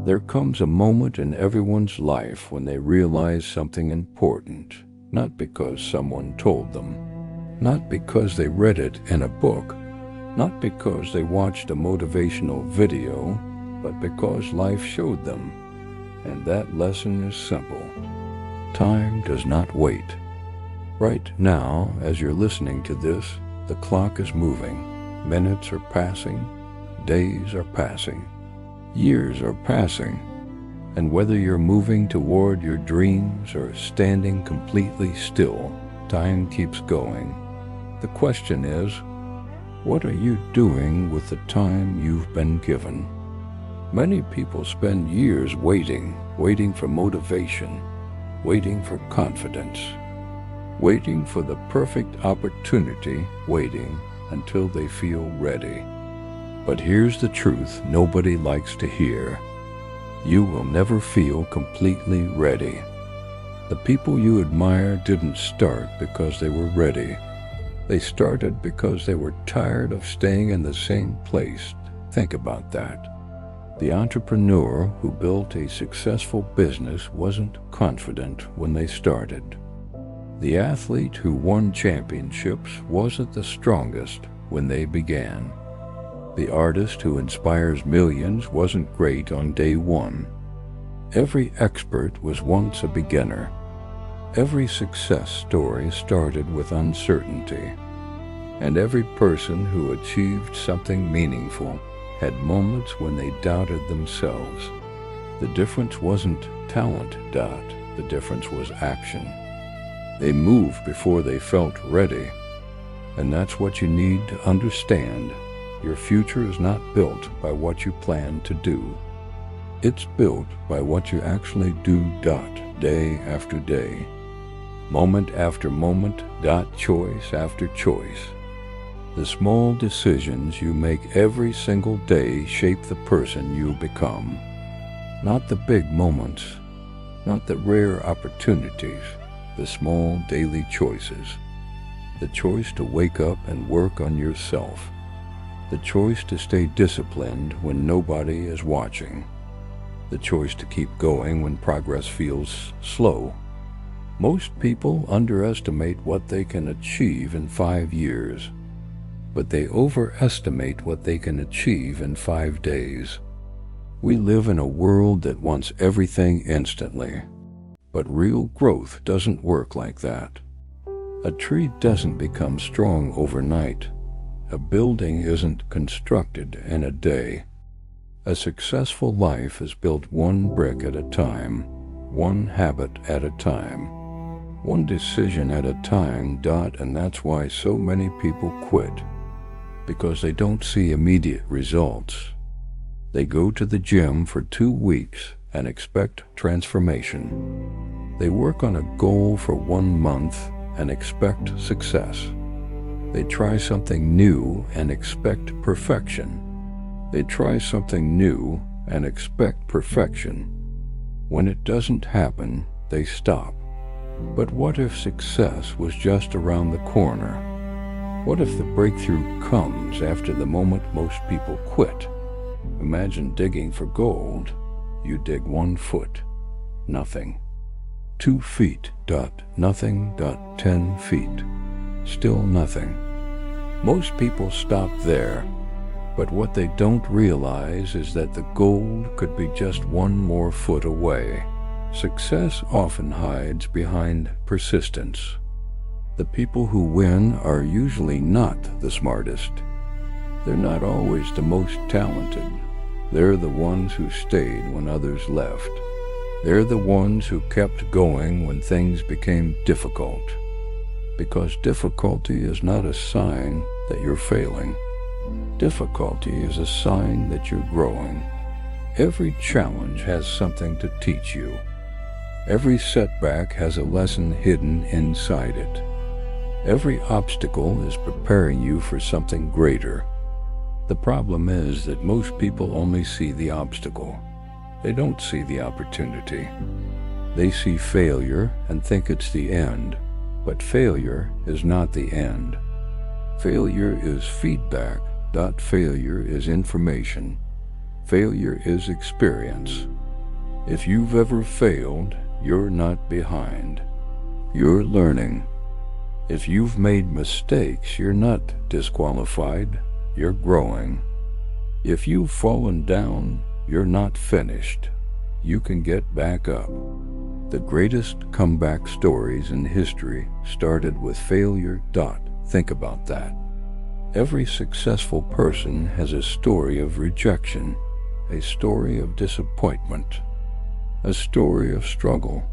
There comes a moment in everyone's life when they realize something important, not because someone told them, not because they read it in a book, not because they watched a motivational video, but because life showed them. And that lesson is simple. Time does not wait. Right now, as you're listening to this, the clock is moving. Minutes are passing. Days are passing. Years are passing. And whether you're moving toward your dreams or standing completely still, time keeps going. The question is, what are you doing with the time you've been given? Many people spend years waiting for motivation, waiting for confidence, waiting for the perfect opportunity, waiting until they feel ready. But here's the truth nobody likes to hear. You will never feel completely ready. The people you admire didn't start because they were ready. They started because they were tired of staying in the same place. Think about that. The entrepreneur who built a successful business wasn't confident when they started. The athlete who won championships wasn't the strongest when they began. The artist who inspires millions wasn't great on day one. Every expert was once a beginner. Every success story started with uncertainty. And every person who achieved something meaningful had moments when they doubted themselves. The difference wasn't talent, the difference was action. They moved before they felt ready. And that's what you need to understand. Your future is not built by what you plan to do. It's built by what you actually do, day after day, moment after moment, choice after choice. The small decisions you make every single day shape the person you become. Not the big moments, not the rare opportunities, the small daily choices. The choice to wake up and work on yourself. The choice to stay disciplined when nobody is watching. The choice to keep going when progress feels slow. Most people underestimate what they can achieve in 5 years, but they overestimate what they can achieve in 5 days. We live in a world that wants everything instantly, but real growth doesn't work like that. A tree doesn't become strong overnight. A building isn't constructed in a day. A successful life is built one brick at a time, one habit at a time, one decision at a time, and that's why so many people quit. Because they don't see immediate results. They go to the gym for 2 weeks and expect transformation. They work on a goal for 1 month and expect success. They try something new and expect perfection. They try something new and expect perfection. When it doesn't happen, they stop. But what if success was just around the corner? What if the breakthrough comes after the moment most people quit? Imagine digging for gold. You dig 1 foot, nothing. 2 feet, nothing, 10 feet, still nothing. Most people stop there, but what they don't realize is that the gold could be just 1 more foot away. Success often hides behind persistence. The people who win are usually not the smartest. They're not always the most talented. They're the ones who stayed when others left. They're the ones who kept going when things became difficult. Because difficulty is not a sign that you're failing. Difficulty is a sign that you're growing. Every challenge has something to teach you. Every setback has a lesson hidden inside it. Every obstacle is preparing you for something greater. The problem is that most people only see the obstacle. They don't see the opportunity. They see failure and think it's the end, but failure is not the end. Failure is feedback. Failure is information. Failure is experience. If you've ever failed, you're not behind. You're learning. If you've made mistakes, you're not disqualified. You're growing. If you've fallen down, you're not finished. You can get back up. The greatest comeback stories in history started with failure. Think about that. Every successful person has a story of rejection, a story of disappointment, a story of struggle.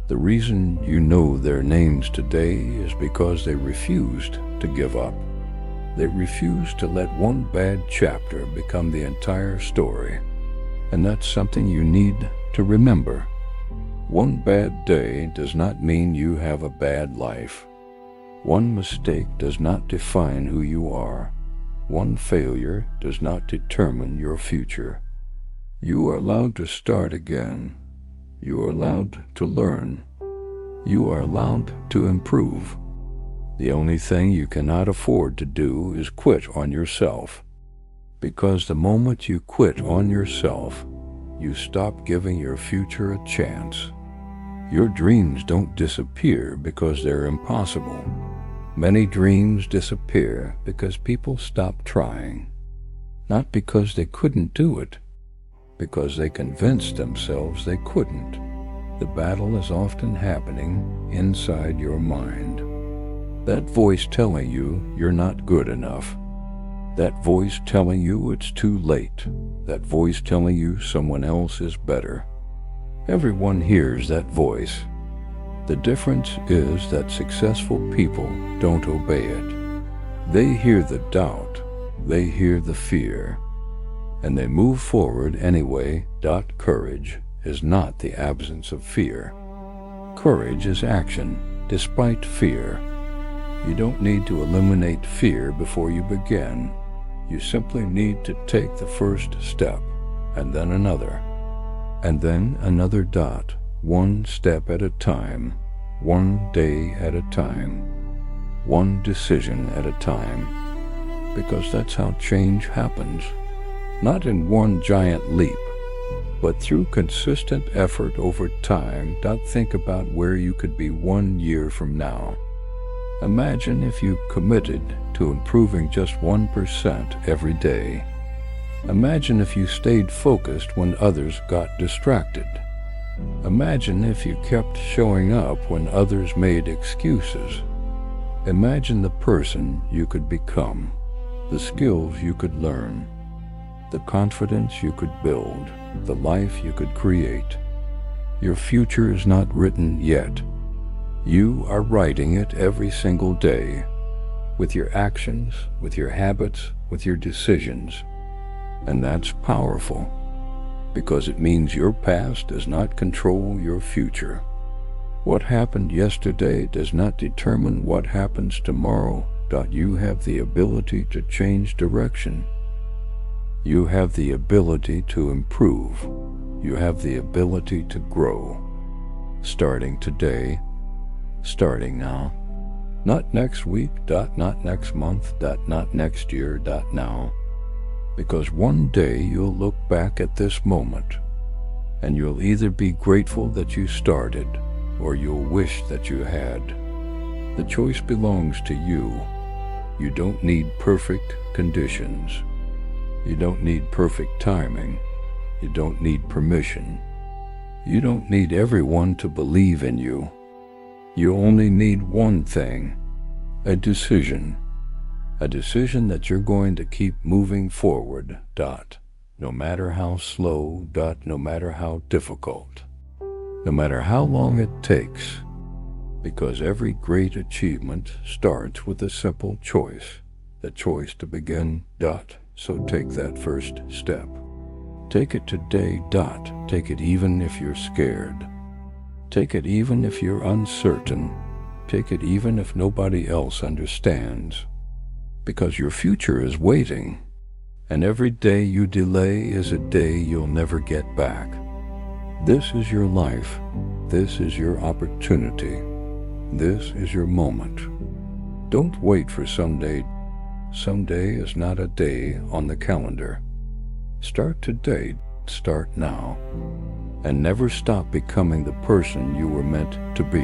The reason you know their names today is because they refused to give up. They refused to let one bad chapter become the entire story. And that's something you need to remember. One bad day does not mean you have a bad life. One mistake does not define who you are. One failure does not determine your future. You are allowed to start again. You are allowed to learn. You are allowed to improve. The only thing you cannot afford to do is quit on yourself. Because the moment you quit on yourself, you stop giving your future a chance. Your dreams don't disappear because they're impossible. Many dreams disappear because people stop trying. Not because they couldn't do it, because they convinced themselves they couldn't. The battle is often happening inside your mind. That voice telling you you're not good enough. That voice telling you it's too late. That voice telling you someone else is better. Everyone hears that voice. The difference is that successful people don't obey it. They hear the doubt. They hear the fear. And they move forward anyway. Courage is not the absence of fear. Courage is action, despite fear. You don't need to eliminate fear before you begin. You simply need to take the first step, and then another, and then another. One step at a time, one day at a time, one decision at a time. Because that's how change happens. Not in one giant leap, but through consistent effort over time. Think about where you could be 1 year from now. Imagine if you committed to improving just 1% every day. Imagine if you stayed focused when others got distracted. Imagine if you kept showing up when others made excuses. Imagine the person you could become, the skills you could learn, the confidence you could build, the life you could create. Your future is not written yet. You are writing it every single day, with your actions, with your habits, with your decisions. And that's powerful, because it means your past does not control your future. What happened yesterday does not determine what happens tomorrow. You have the ability to change direction. You have the ability to improve. You have the ability to grow. Starting today, starting now. Not next week, not next month, not next year, now. Because one day you'll look back at this moment, and you'll either be grateful that you started, or you'll wish that you had. The choice belongs to you. You don't need perfect conditions. You don't need perfect timing. You don't need permission. You don't need everyone to believe in you. You only need one thing, a decision. A decision that you're going to keep moving forward, no matter how slow, no matter how difficult, no matter how long it takes, because every great achievement starts with a simple choice, the choice to begin, So take that first step. Take it today, Take it even if you're scared. Take it even if you're uncertain. Take it even if nobody else understands. Because your future is waiting, and every day you delay is a day you'll never get back. This is your life. This is your opportunity. This is your moment. Don't wait for someday. Someday is not a day on the calendar. Start today, start now, and never stop becoming the person you were meant to be.